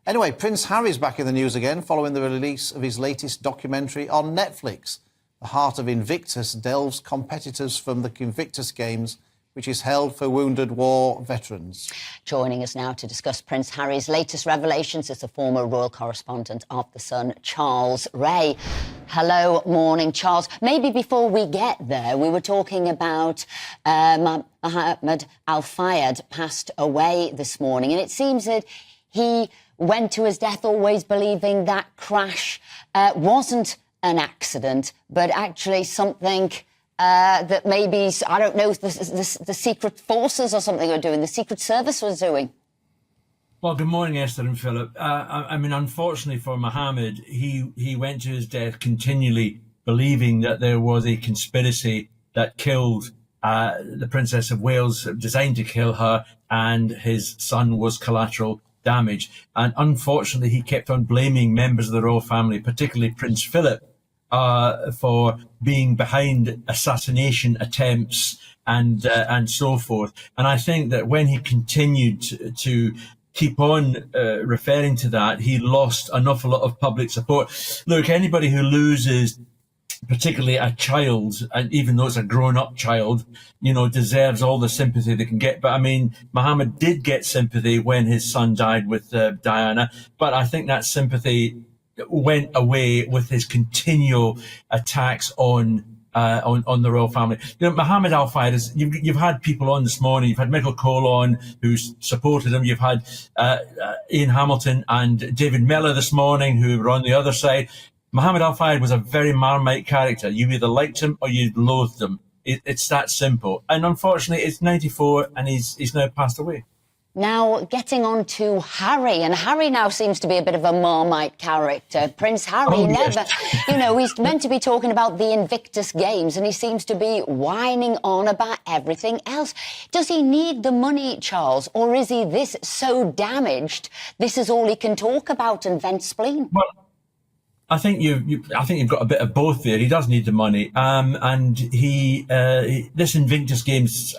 Anyway, Prince Harry's back in the news again following the release of his latest documentary on Netflix. The Heart of Invictus delves competitors from the Invictus Games, which is held for wounded war veterans. Joining us now to discuss Prince Harry's latest revelations is the former Royal Correspondent of The Sun, Charles Ray. Hello, morning, Charles. Maybe before we get there, we were talking about Mohamed Al-Fayed passed away this morning, and it seems that he went to his death always believing that crash wasn't an accident, but actually something that maybe, I don't know, the secret forces or something are doing, the Secret Service was doing. Well, good morning, Esther and Philip. I mean, unfortunately for Mohamed, he went to his death continually believing that there was a conspiracy that killed the Princess of Wales, designed to kill her, and his son was collateral damage. And unfortunately, he kept on blaming members of the royal family, particularly Prince Philip, for being behind assassination attempts and so forth. And I think that when he continued to keep on referring to that, he lost an awful lot of public support. Look, anybody who loses, particularly a child, and even though it's a grown-up child, you know, deserves all the sympathy they can get. But I mean, Mohamed did get sympathy when his son died with Diana, but I think that sympathy went away with his continual attacks on the royal family. You know, Mohamed Al-Fayed is, you've had people on this morning. You've had Michael Cole on, who's supported him. You've had Ian Hamilton and David Miller this morning, who were on the other side. Mohamed Al-Fayed was a very Marmite character. You either liked him or you loathed him. It's that simple. And unfortunately, it's 94 and he's now passed away. Now, getting on to Harry, and Harry now seems to be a bit of a Marmite character. Prince Harry never, you know, he's meant to be talking about the Invictus Games, and he seems to be whining on about everything else. Does he need the money, Charles, or is he this so damaged, this is all he can talk about and vent spleen? Well, I think you've got a bit of both there. He does need the money, and this Invictus Games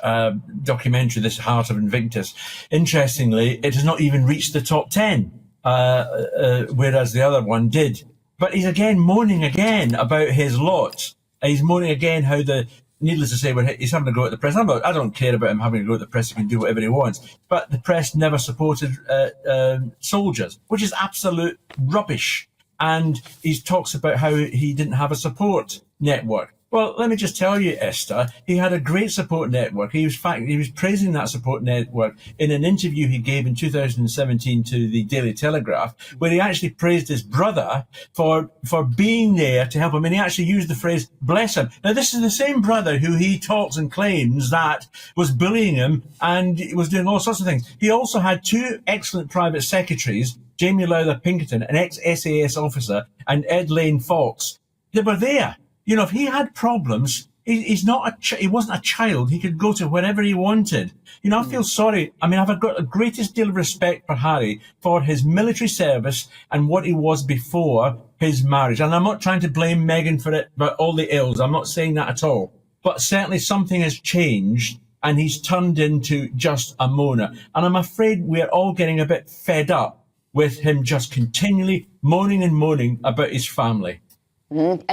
documentary, this Heart of Invictus, interestingly, it has not even reached the top 10, whereas the other one did. But he's again moaning again about his lot. He's moaning again how needless to say, when he's having to go at the press. I don't care about him having to go at the press. He can do whatever he wants. But the press never supported soldiers, which is absolute rubbish. And he talks about how he didn't have a support network. Well, let me just tell you, Esther, he had a great support network. He was praising that support network in an interview he gave in 2017 to the Daily Telegraph, where he actually praised his brother for being there to help him. And he actually used the phrase, bless him. Now, this is the same brother who he talks and claims that was bullying him and was doing all sorts of things. He also had two excellent private secretaries, Jamie Lowther Pinkerton, an ex-SAS officer, and Ed Lane Fox. They were there. You know, if he had problems, he wasn't a child. He could go to wherever he wanted. You know, I feel sorry. I mean, I've got the greatest deal of respect for Harry, for his military service and what he was before his marriage. And I'm not trying to blame Meghan for it, but all the ills. I'm not saying that at all. But certainly something has changed, and he's turned into just a moaner. And I'm afraid we're all getting a bit fed up with him just continually moaning and moaning about his family.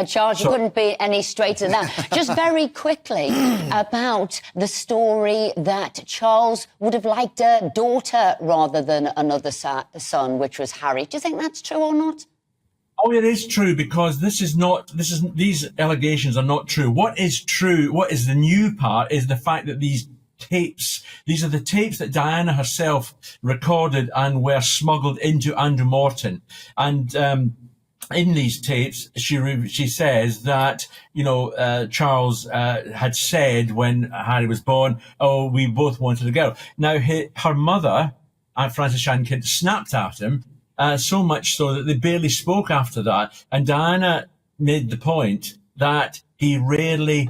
Charles, you couldn't be any straighter than that. Just very quickly about the story that Charles would have liked a daughter rather than another son, which was Harry. Do you think that's true or not? Oh, it is true, because these allegations are not true. What is true, what is the new part, is the fact that these are the tapes that Diana herself recorded and were smuggled into Andrew Morton. And in these tapes, she says that, you know, Charles had said when Harry was born, oh, we both wanted a girl. Now, her mother, Frances Shankidd, snapped at him, so much so that they barely spoke after that. And Diana made the point that he rarely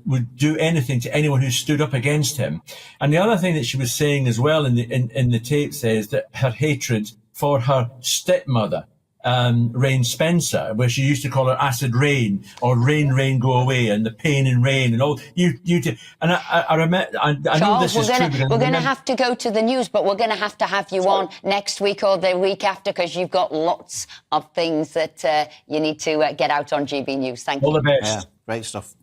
would do anything to anyone who stood up against him. And the other thing that she was saying as well in the tape says that her hatred for her stepmother Rain Spencer, where she used to call her Acid Rain, or Rain, Rain, Go Away, and the pain in rain, and all. You did, and I remember. I know Charles, this is true. we're going to have to go to the news, but we're going to have you on next week or the week after, because you've got lots of things that you need to get out on GB News. Thank you. All the best. Yeah, great stuff.